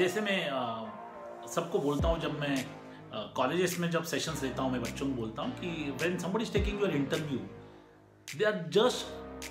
जैसे मैं सबको बोलता हूँ, जब मैं कॉलेजेस में जब सेशंस लेता हूँ, मैं बच्चों को बोलता हूँ कि when somebody is taking your interview, they are just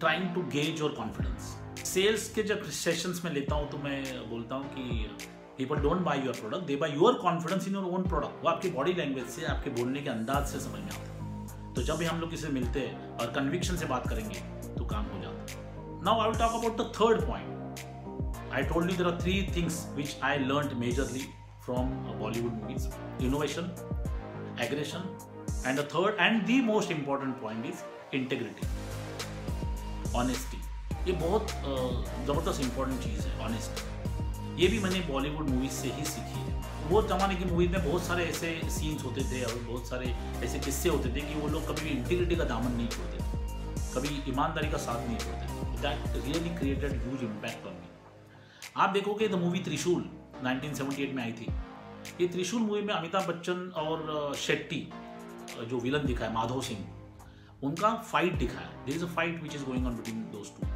trying to gauge your confidence. Sales के जब सेशंस में लेता हूँ तो मैं बोलता हूँ कि people don't by your product, they by your confidence in your own product. वो आपकी बॉडी लैंग्वेज से, आपके बोलने के अंदाज से समझ में आता है। तो जब भी हम लोग किसी से मिलते हैं और कन्विक्शन से बात करेंगे तो काम हो जाता है। Now I will talk about the third point. I told you there are three things which I learned majorly from Bollywood movies: innovation, aggression, and the third and the most important point is integrity, honesty. ये बहुत ज़बरदस्त important चीज़ है, honesty. ये भी मैंने Bollywood movies से ही सीखी है। वो ज़माने की मूवीज में बहुत सारे ऐसे सीन्स होते थे और बहुत सारे ऐसे किस्से होते थे कि वो लोग कभी भी इंटीग्रिटी का दामन नहीं छोड़ते थे, कभी ईमानदारी का साथ नहीं छोड़ते थे। That really created huge impact on me. आप देखोगे द मूवी त्रिशूल 1978 में आई थी। ये त्रिशूल मूवी में अमिताभ बच्चन और शेट्टी जो विलन दिखा है, माधव सिंह, उनका फाइट दिखा है। There is a fight which is going on between those two.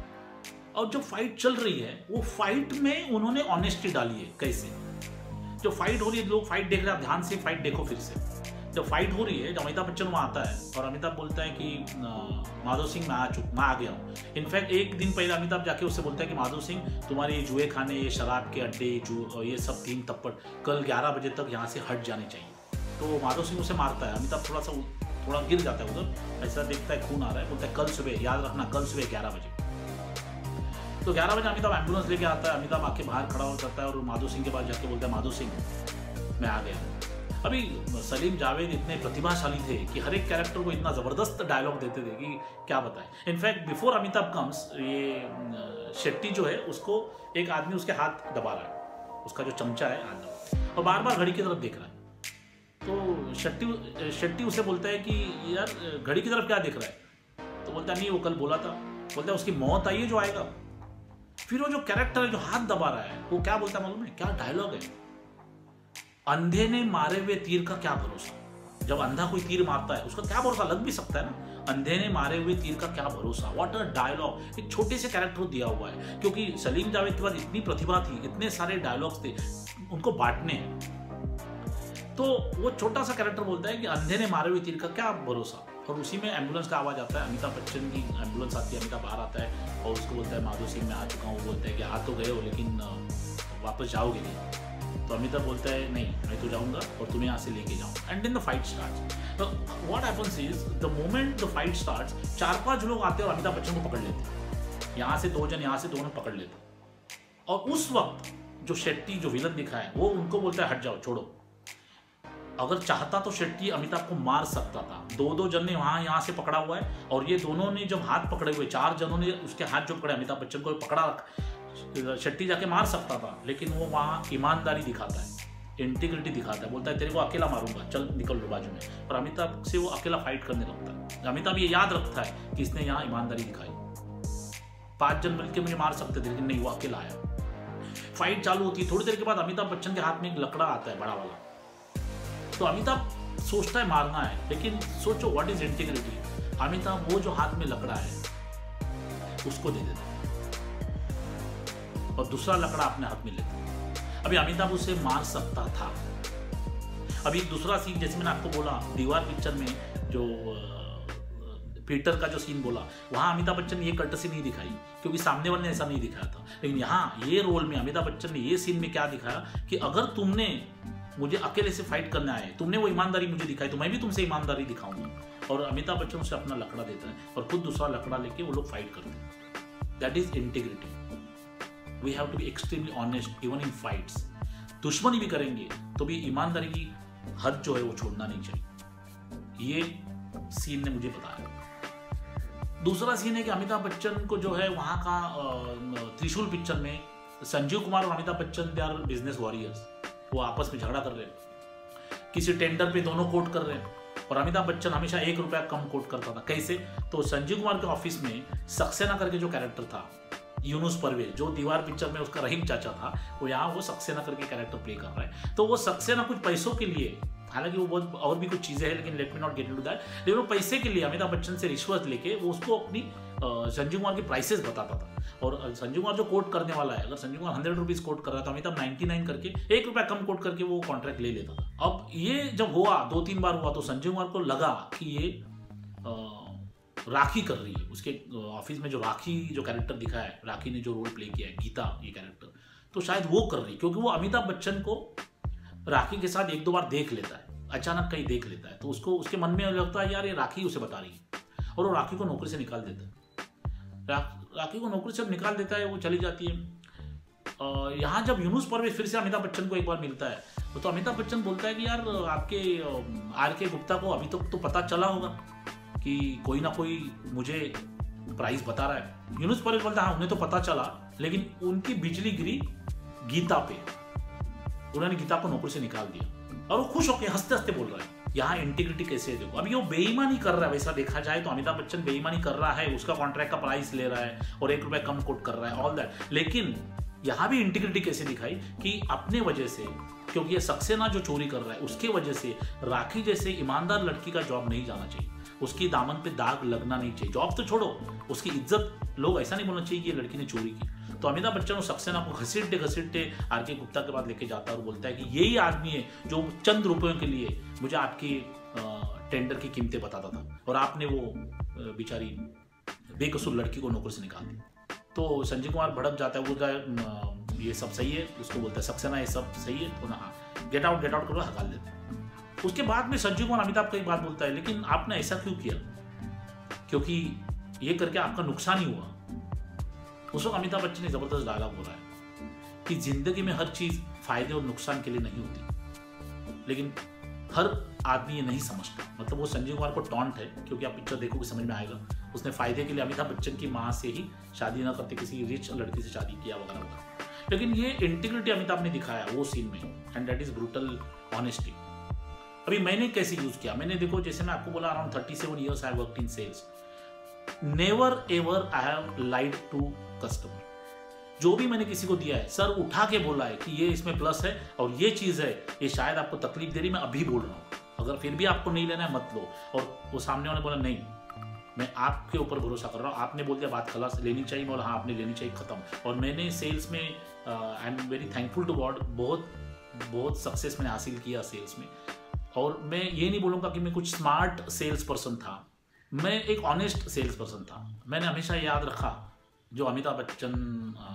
और जो फाइट चल रही है, वो फाइट में उन्होंने ऑनेस्टी डाली है। कैसे? जो फाइट हो रही है, लोग फाइट देख रहे हैं, आप ध्यान से फाइट देखो फिर से। जब फाइट हो रही है, जब अमिताभ बच्चन वहाँ आता है और अमिताभ बोलता है कि माधव सिंह मैं आ गया हूँ। इनफैक्ट एक दिन पहले अमिताभ जाके उससे बोलता है कि माधव सिंह, तुम्हारे ये जुए खाने, ये शराब के अड्डे, ये सब तीन तप्पड़ कल 11 बजे तक यहाँ से हट जाने चाहिए। तो माधव सिंह उसे मारता है। अमिताभ थोड़ा गिर जाता है उधर, ऐसा देखता है खून आ रहा है, बोलता है कल सुबह याद रखना, कल सुबह 11 बजे। तो 11 बजे अमिताभ एम्बुलेंस लेके आता है। अमिताभ आके बाहर खड़ा हो जाता है और माधव सिंह के पास जाके बोलता है, माधव सिंह मैं आ गया हूँ। अभी सलीम जावेद इतने प्रतिभाशाली थे कि हर एक कैरेक्टर को इतना ज़बरदस्त डायलॉग देते थे कि क्या बताएं। इनफैक्ट बिफोर अमिताभ कम्स, ये शेट्टी जो है, उसको एक आदमी उसके हाथ दबा रहा है, उसका जो चमचा है हाथ, और बार बार घड़ी की तरफ देख रहा है। तो शेट्टी उसे बोलता है कि यार घड़ी की तरफ क्या देख रहा है? तो बोलता है नहीं, वो कल बोला था। बोलता है उसकी मौत आई है जो आएगा। फिर वो जो कैरेक्टर है जो हाथ दबा रहा है, वो क्या बोलता है मालूम है? क्या डायलॉग है? अंधे ने मारे हुए तीर का क्या भरोसा। जब अंधा कोई तीर मारता है, उसका क्या भरोसा, लग भी सकता है ना। अंधे ने मारे हुए तीर का क्या भरोसा। What a dialogue. एक छोटे से कैरेक्टर को दिया हुआ है, क्योंकि सलीम जावेद के पास इतनी प्रतिभा थी, इतने सारे डायलॉग्स थे, उनको बांटने हैं। तो वो छोटा सा कैरेक्टर बोलता है कि अंधे ने मारे हुए तीर का क्या भरोसा। और उसी में एम्बुलेंस का आवाज आता है, अमिताभ बच्चन की एम्बुलेंस आती है, अमिताभ बाहर आता है और उसको बोलता है, माधव सिंह मैं आ चुका हूँ। बोलता है कि आ तो गए हो, लेकिन वापस जाओगे नहीं? तो अमिताभ बोलता है नहीं, मैं तो जाऊंगा और तुम्हें यहाँ से लेके जाऊँ। And then the fight starts. तो what happens is, the moment the fight starts, 4-5 लोग आते हैं और अमिताभ बच्चन को पकड़ लेते हैं। यहाँ से 2 जन, यहाँ से 2 पकड़ लेते हैं। और उस वक्त जो शेट्टी जो विलन दिखा है, वो उनको बोलता है हट जाओ, छोड़ो। अगर चाहता तो शेट्टी अमिताभ को मार सकता था। 2-2 जन ने वहाँ यहाँ से पकड़ा हुआ है, और ये दोनों ने जब हाथ पकड़े हुए, 4 जनों ने उसके हाथ जो पकड़े, अमिताभ बच्चन को पकड़ा, शेट्टी जाके मार सकता था, लेकिन वो वहाँ ईमानदारी दिखाता है, इंटीग्रिटी दिखाता है। बोलता है तेरे को अकेला मारूंगा, चल निकल लो बाजू में। पर अमिताभ से वो अकेला फाइट करने लगता है। अमिताभ ये याद रखता है कि इसने यहाँ ईमानदारी दिखाई। 5 जन मिलकर मुझे मार सकते थे, लेकिन नहीं, वो अकेला आया। फाइट चालू होती है। थोड़ी देर के बाद अमिताभ बच्चन के हाथ में एक लकड़ा आता है, बड़ा वाला। तो अमिताभ सोचता है मारना है, लेकिन सोचो व्हाट इज इंटीग्रिटी। अमिताभ वो जो हाथ में लकड़ा है उसको दे देता है और दूसरा लकड़ा अपने हाथ में लेता है। अभी अमिताभ उसे मार सकता था। अभी दूसरा सीन, जैसे मैंने आपको बोला, दीवार पिक्चर में जो पीटर का जो सीन बोला, वहां अमिताभ बच्चन ने ये कर्टसी नहीं दिखाई, क्योंकि सामने वाले ने ऐसा नहीं दिखाया था। लेकिन यहाँ ये रोल में अमिताभ बच्चन ने ये सीन में क्या दिखाया कि अगर तुमने मुझे अकेले से फाइट करने आए, तुमने वो ईमानदारी मुझे दिखाई, तो मैं भी तुमसे ईमानदारी दिखाऊंगा। और अमिताभ बच्चन उसे अपना लकड़ा देता है और खुद दूसरा लकड़ा लेके वो लोग फाइट करते हैं। That is integrity. We have to be extremely honest even in fights. दुश्मनी भी करेंगे तो भी ईमानदारी की हद जो है वो छोड़ना नहीं चाहिए। ये सीन ने मुझे बताया। दूसरा सीन है कि अमिताभ बच्चन को जो है वहाँ का त्रिशूल पिक्चर में संजीव कुमार और Amitabh Bachchan they are business warriors. वो आपस में झगड़ा कर रहे हैं, किसी टेंडर पे दोनों कोट कर रहे हैं, और अमिताभ बच्चन हमेशा 1 रुपया कम कोट करता था। कैसे? तो संजीव कुमार के ऑफिस में सक्सेना करके जो कैरेक्टर था, यूनुस परवेज, जो दीवार पिक्चर में उसका रहीम चाचा था, वो यहाँ वो सक्सेना करके कैरेक्टर प्ले कर रहा है। तो वो सक्सेना कुछ पैसों के लिए हालांकि वो बहुत और भी कुछ चीज़ें हैं, लेकिन let me not get into that. लेकिन वो पैसे के लिए अमिताभ बच्चन से रिश्वत लेके वो उसको अपनी संजीव कुमार की प्राइसेस बताता था। और संजीव कुमार जो कोट करने वाला है, अगर संजीव कुमार 100 रुपीज़ कोट कर रहा था, अमिताभ 99 करके 1 रुपया कम कोट करके वो कॉन्ट्रैक्ट ले लेता था। अब ये जब हुआ 2-3 बार हुआ तो संजीव कुमार को लगा कि ये राखी कर रही है। उसके ऑफिस में जो राखी जो कैरेक्टर दिखा है, राखी ने जो रोल प्ले किया है, गीता ये कैरेक्टर, तो शायद वो कर रही, क्योंकि वो अमिताभ बच्चन को राखी के साथ 1-2 बार देख लेता है, अचानक कहीं देख लेता है, तो उसको उसके मन में लगता है यार ये राखी उसे बता रही है, और वो राखी को नौकरी से निकाल देता है। राखी को नौकरी से निकाल देता है, वो चली जाती है। यहाँ जब यूनुस परवेज फिर से अमिताभ बच्चन को एक बार मिलता है, तो अमिताभ बच्चन बोलता है कि यार आपके RK गुप्ता को अभी तक तो पता चला होगा कि कोई ना कोई मुझे प्राइस बता रहा है। यूनुस परवेज बोलता है हाँ उन्हें तो पता चला, लेकिन उनकी बिजली गिरी गीता पे, उन्होंने गीता को नौकरी से निकाल दिया, और वो खुश होकर हंसते हंसते बोल रहा है। यहाँ इंटीग्रिटी कैसे है देखो। अभी वो बेईमानी कर रहा है, वैसा देखा जाए तो अमिताभ बच्चन बेईमानी कर रहा है, उसका कॉन्ट्रैक्ट का प्राइस ले रहा है और 1 रुपया कम कोट कर रहा है, ऑल दैट। लेकिन यहाँ भी इंटीग्रिटी कैसे दिखाई कि अपने वजह से, क्योंकि ये सक्सेना जो चोरी कर रहा है उसके वजह से राखी जैसे ईमानदार लड़की का जॉब नहीं जाना चाहिए, उसकी दामन पे दाग लगना नहीं चाहिए। जॉब तो छोड़ो, उसकी इज्जत, लोग ऐसा नहीं बोलना चाहिए कि ये लड़की ने चोरी की। तो अमिताभ बच्चन और सक्सेना को घसीटते घसीटते RK गुप्ता के बाद लेके जाता है और बोलता है कि यही आदमी है जो चंद रुपयों के लिए मुझे आपकी टेंडर की कीमतें बताता था, और आपने वो बेचारी बेकसूर लड़की को नौकरी से निकाल दी। तो संजय कुमार भड़क जाता है, बोलता है ये सब सही है, उसको बोलता है सक्सेना ये सब सही है, तो ना गेट आउट करो, हकाल देते। उसके बाद में संजय कुमार अमिताभ को एक बात बोलता है, लेकिन आपने ऐसा क्यों किया, क्योंकि ये करके आपका नुकसान ही हुआ। उस वक्त अमिताभ बच्चन ने जबरदस्त डायलॉग बोला है कि जिंदगी में हर चीज फायदे और नुकसान के लिए नहीं होती, लेकिन हर आदमी ये नहीं समझता। मतलब वो संजय कुमार को टॉन्ट है, क्योंकि आप पिक्चर देखोगे समझ में आएगा, उसने फायदे के लिए अमिताभ बच्चन की माँ से ही शादी न करते किसी रिच लड़की से शादी किया वगैरह वगैरह। लेकिन ये इंटीग्रिटी अमिताभ ने दिखाया वो सीन में, and that is brutal honesty. अभी मैंने कैसे यूज किया, मैंने देखो जैसे मैं आपको बोला around 37 years I worked in sales. Never ever I have lied to customer. जो भी मैंने किसी को दिया है, सर उठा के बोला है कि ये इसमें प्लस है और ये चीज है, ये शायद आपको तकलीफ दे रही, मैं अभी बोल रहा हूँ, अगर फिर भी आपको नहीं लेना है मत लो। और वो सामने वाले बोला नहीं, मैं आपके ऊपर भरोसा कर रहा हूँ, आपने बोल दिया बात खलास, लेनी चाहिए, बोला हाँ आपने लेनी चाहिए, खत्म। और मैंने सेल्स में I am very thankful to God, बहुत सक्सेस मैंने हासिल किया सेल्स में। और मैं ये नहीं बोलूँगा कि मैं कुछ स्मार्ट सेल्स पर्सन था, मैं एक ऑनेस्ट सेल्स पर्सन था। मैंने हमेशा याद रखा जो अमिताभ बच्चन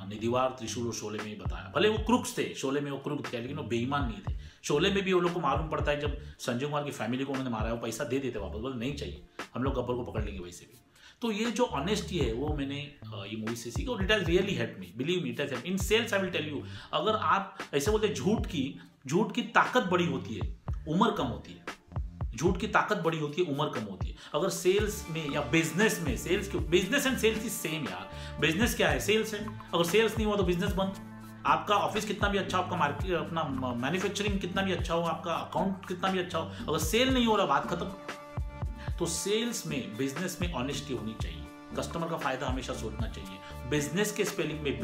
ने दीवार, त्रिशूल और शोले में ही बताया, भले वो क्रुक्स थे, शोले में वो क्रुक थे, लेकिन वो बेईमान नहीं थे। शोले में भी वो लोग को मालूम पड़ता है, जब संजय कुमार की फैमिली को उन्होंने मारा है, वो पैसा दे देते वापस, बोले नहीं चाहिए, हम लोग गब्बर को पकड़ लेंगे वैसे भी। तो ये जो ऑनेस्टी है वो मैंने ये मूवी से सीखी, और it has really help me, believe me, it has help in sales. I will tell you, अगर आप ऐसे बोलते झूठ की ताकत बड़ी होती है, उम्र कम होती है। झूठ की ताकत बड़ी होती है, उम्र कम होती है। अगर सेल्स में या बिजनेस में, सेल्स क्यों, business and sales is same यार। बिजनेस क्या है, सेल्स है। अगर सेल्स नहीं हुआ तो बिजनेस बंद। आपका ऑफिस कितना भी अच्छा हो, आपका मार्केट, अपना मैन्युफैक्चरिंग कितना भी अच्छा हो, आपका अकाउंट कितना भी अच्छा हो, अगर सेल नहीं हो रहा, बात खत्म। तो सेल्स में, बिजनेस में ऑनेस्टी होनी चाहिए, कस्टमर का फायदा हमेशा सोचना चाहिए। बिजनेस के स्पेलिंग में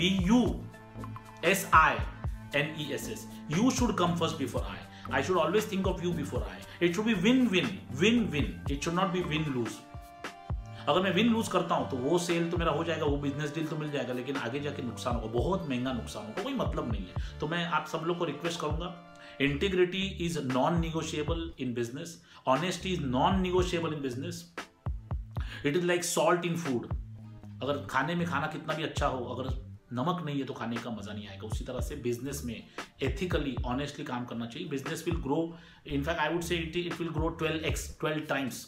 BUSINESS, you should come first before I. I should always think of you before I. It should be win-win. It should not be win-lose. अगर मैं विन लूज करता हूं तो वो सेल तो मेरा हो जाएगा, वो बिजनेस डील तो मिल जाएगा, लेकिन आगे जाके नुकसान होगा, बहुत महंगा नुकसान होगा, कोई मतलब नहीं है। तो मैं आप सब लोग को रिक्वेस्ट करूंगा, integrity is non negotiable in business, honesty is non negotiable in business. It is like salt in food. अगर खाने में खाना कितना भी अच्छा हो, अगर नमक नहीं है तो खाने का मजा नहीं आएगा। उसी तरह से बिजनेस में एथिकली, ऑनेस्टली काम करना चाहिए। Business will grow, in fact I would say it will grow 12 times.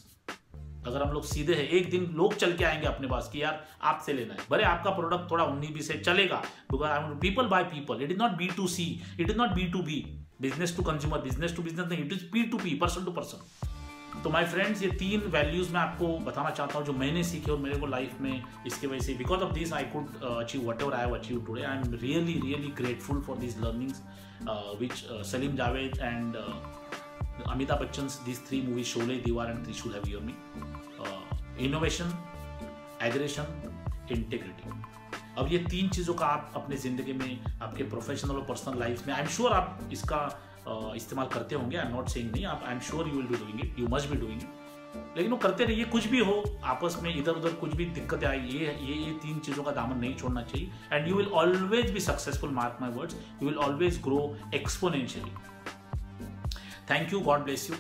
अगर हम लोग सीधे हैं, एक दिन लोग चल के आएंगे अपने पास कि यार आपसे लेना है, भले आपका प्रोडक्ट थोड़ा 19-20 से चलेगा, because people by people, it is not B2C, it is not B2B, business to consumer, business to business नहीं, it is P2P, person to person. तो माय फ्रेंड्स, ये 3 वैल्यूज मैं आपको बताना चाहता हूँ जो मैंने सीखे और मेरे को लाइफ में इसके वजह से, because of this I could achieve what ever I have achieve today. I am really grateful for this learnings which Salim Javed and Amitabh Bachchan, this 3 movies Sholay, दीवार एंड त्रिशूल have given me. Innovation, aggression, integrity. अब ये 3 चीज़ों का आप अपने ज़िंदगी में, आपके प्रोफेशनल और पर्सनल लाइफ में, आई एम श्योर आप इसका इस्तेमाल करते होंगे, आई एम नॉट सेइंग नहीं, आप I am sure you will be doing it, you must be doing it, लेकिन वो करते रहिए। कुछ भी हो आपस में इधर उधर कुछ भी दिक्कतें आई, ये 3 चीज़ों का दामन नहीं छोड़ना चाहिए, and you will always be successful, mark my words, you will always grow exponentially. Thank you, God bless you.